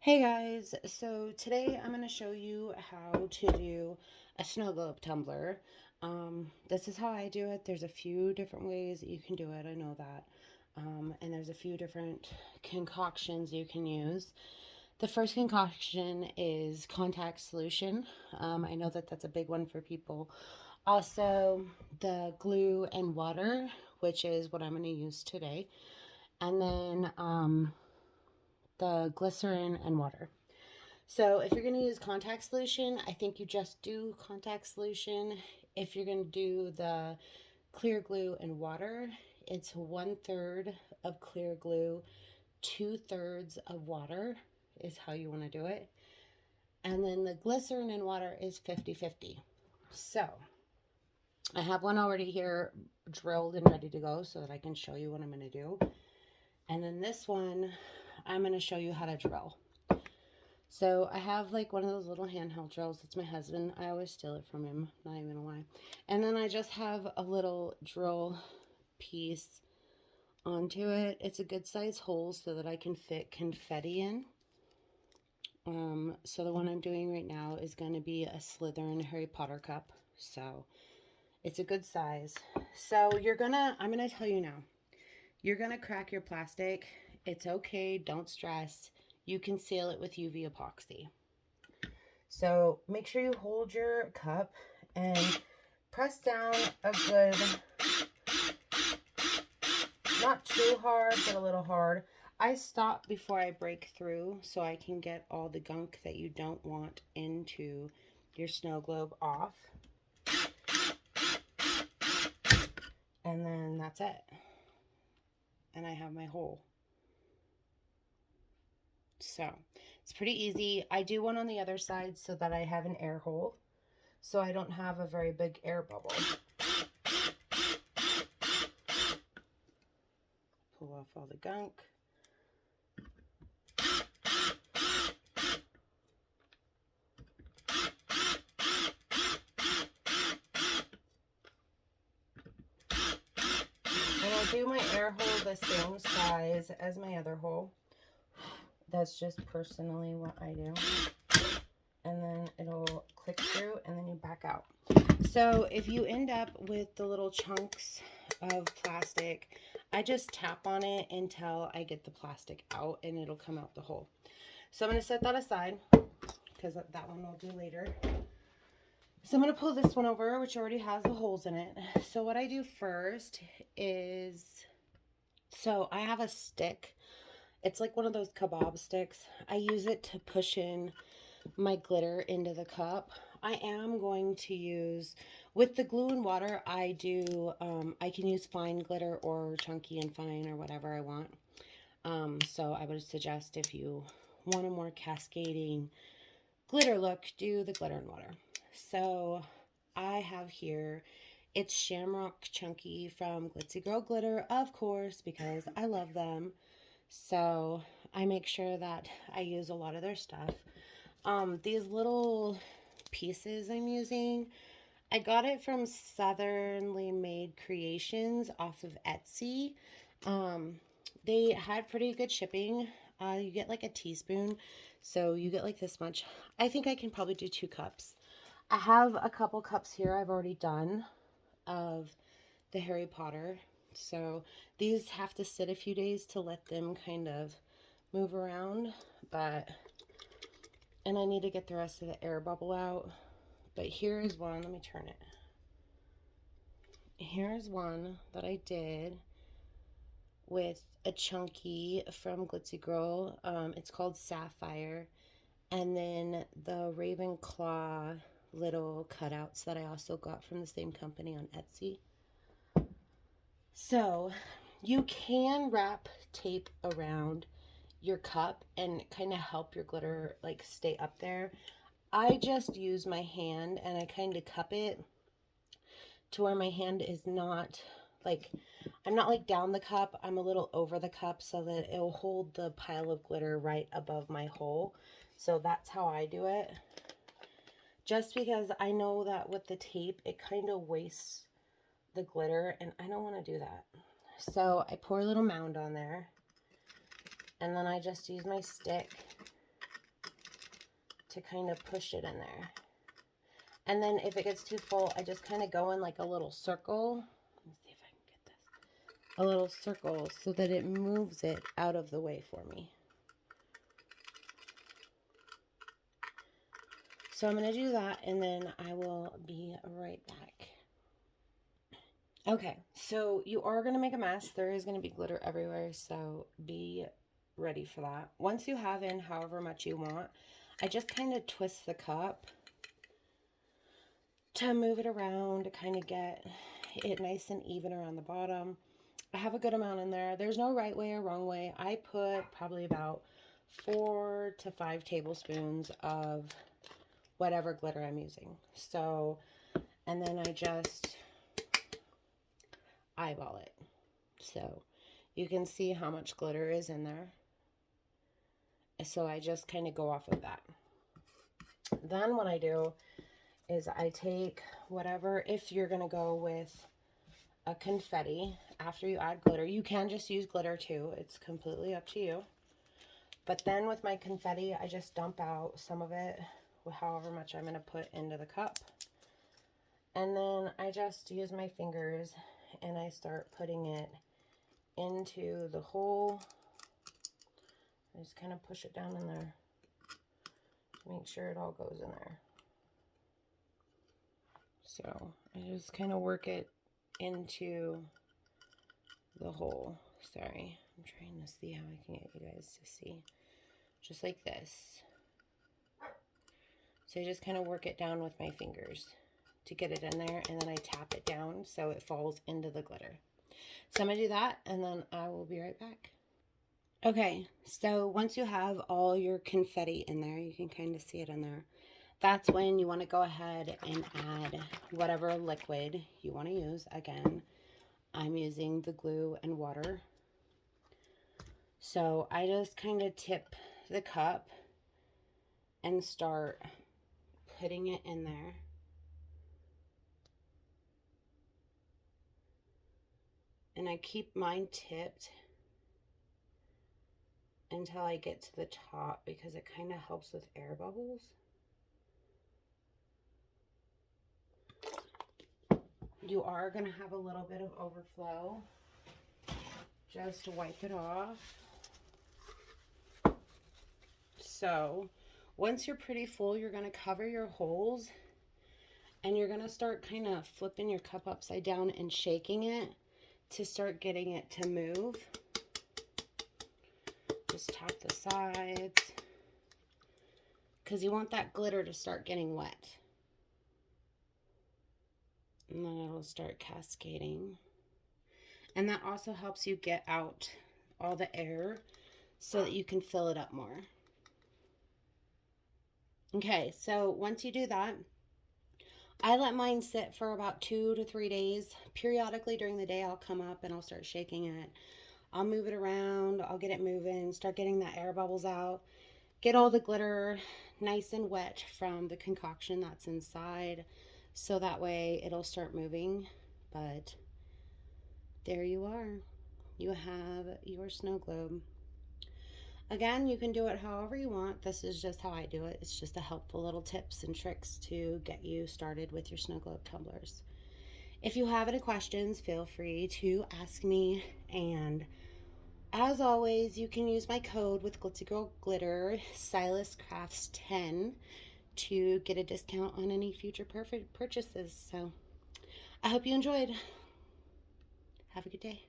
Hey guys, so today I'm going to show you how to do a snow globe tumbler. This is how I do it. There's a few different ways that you can do it, I know that. And there's a few different concoctions you can use. The first concoction is contact solution. I know that that's a big one for people. Also, the glue and water, which is what I'm going to use today. And then the glycerin and water. So if you're going to use contact solution, I think you just do contact solution. If you're going to do the clear glue and water, it's 1/3 of clear glue, 2/3 of water is how you want to do it. And then the glycerin and water is 50-50. So I have one already here drilled and ready to go so that I can show you what I'm going to do. And then this one, I'm going to show you how to drill. So I have like one of those little handheld drills. It's my husband. I always steal it from him, not even gonna lie. And then I just have a little drill piece onto it. It's a good size hole so that I can fit confetti in. So the one I'm doing right now is going to be a Slytherin Harry Potter cup. So it's a good size. So I'm gonna tell you now, you're gonna crack your plastic. It's okay, don't stress. You can seal it with UV epoxy. So make sure you hold your cup and press down a good, not too hard, but a little hard. I stop before I break through so I can get all the gunk that you don't want into your snow globe off. And then that's it. And I have my hole. So it's pretty easy. I do one on the other side so that I have an air hole, so I don't have a very big air bubble. Pull off all the gunk. And I'll do my air hole the same size as my other hole. That's just personally what I do. And then it'll click through and then you back out. So if you end up with the little chunks of plastic, I just tap on it until I get the plastic out and it'll come out the hole. So I'm going to set that aside because that one we'll do later. So I'm going to pull this one over, which already has the holes in it. So what I do first is, so I have a stick. It's like one of those kebab sticks. I use it to push in my glitter into the cup. I am going to use, with the glue and water, I can use fine glitter or chunky and fine or whatever I want. So I would suggest if you want a more cascading glitter look, do the glitter and water. So I have here, it's Shamrock Chunky from Glitzy Girl Glitter, of course, because I love them. So I make sure that I use a lot of their stuff. These little pieces I'm using, I got it from Southernly Made Creations off of Etsy. They had pretty good shipping. You get like a teaspoon, so you get like this much. I think I can probably do 2 cups. I have a couple cups here I've already done of the Harry Potter. So these have to sit a few days to let them kind of move around, and I need to get the rest of the air bubble out. But here is one, let me turn it. Here's one that I did with a chunky from Glitzy Girl. It's called Sapphire. And then the Ravenclaw little cutouts that I also got from the same company on Etsy. So you can wrap tape around your cup and kind of help your glitter like stay up there. I just use my hand and I kind of cup it to where my hand is not like, I'm not like down the cup, I'm a little over the cup so that it'll hold the pile of glitter right above my hole. So that's how I do it. Just because I know that with the tape, it kind of wastes the glitter and I don't want to do that. So I pour a little mound on there and then I just use my stick to kind of push it in there. And then if it gets too full, I just kind of go in like a little circle. Let me see if I can get this. A little circle so that it moves it out of the way for me. So I'm going to do that, and then I will be right back. Okay, so you are going to make a mess. There is going to be glitter everywhere, so be ready for that. Once you have in however much you want, I just kind of twist the cup to move it around to kind of get it nice and even around the bottom. I have a good amount in there. There's no right way or wrong way. I put probably about 4 to 5 tablespoons of whatever glitter I'm using. So, and then I just eyeball it. So you can see how much glitter is in there. So I just kind of go off of that. Then what I do is I take whatever, if you're going to go with a confetti after you add glitter, you can just use glitter too. It's completely up to you. But then with my confetti, I just dump out some of it, however much I'm going to put into the cup. And then I just use my fingers and I start putting it into the hole. I just kind of push it down in there to make sure it all goes in there. So I just kind of work it into the hole. Sorry, I'm trying to see how I can get you guys to see. Just like this. So I just kind of work it down with my fingers to get it in there, and then I tap it down so it falls into the glitter. So I'm going to do that, and then I will be right back. Okay, so once you have all your confetti in there, you can kind of see it in there. That's when you want to go ahead and add whatever liquid you want to use. Again, I'm using the glue and water. So I just kind of tip the cup and start putting it in there. And I keep mine tipped until I get to the top because it kind of helps with air bubbles. You are going to have a little bit of overflow. Just wipe it off. So once you're pretty full, you're going to cover your holes and you're going to start kind of flipping your cup upside down and shaking it to start getting it to move. Just tap the sides because you want that glitter to start getting wet. And then it'll start cascading. And that also helps you get out all the air so that you can fill it up more. Okay, so once you do that, I let mine sit for about 2 to 3 days. Periodically during the day, I'll come up and I'll start shaking it. I'll move it around. I'll get it moving, start getting the air bubbles out, get all the glitter nice and wet from the concoction that's inside. So that way it'll start moving. But there you are. You have your snow globe. Again, you can do it however you want. This is just how I do it. It's just a helpful little tips and tricks to get you started with your snow globe tumblers. If you have any questions, feel free to ask me. And as always, you can use my code with Glitzy Girl Glitter, Silas Crafts 10, to get a discount on any future perfect purchases. So I hope you enjoyed. Have a good day.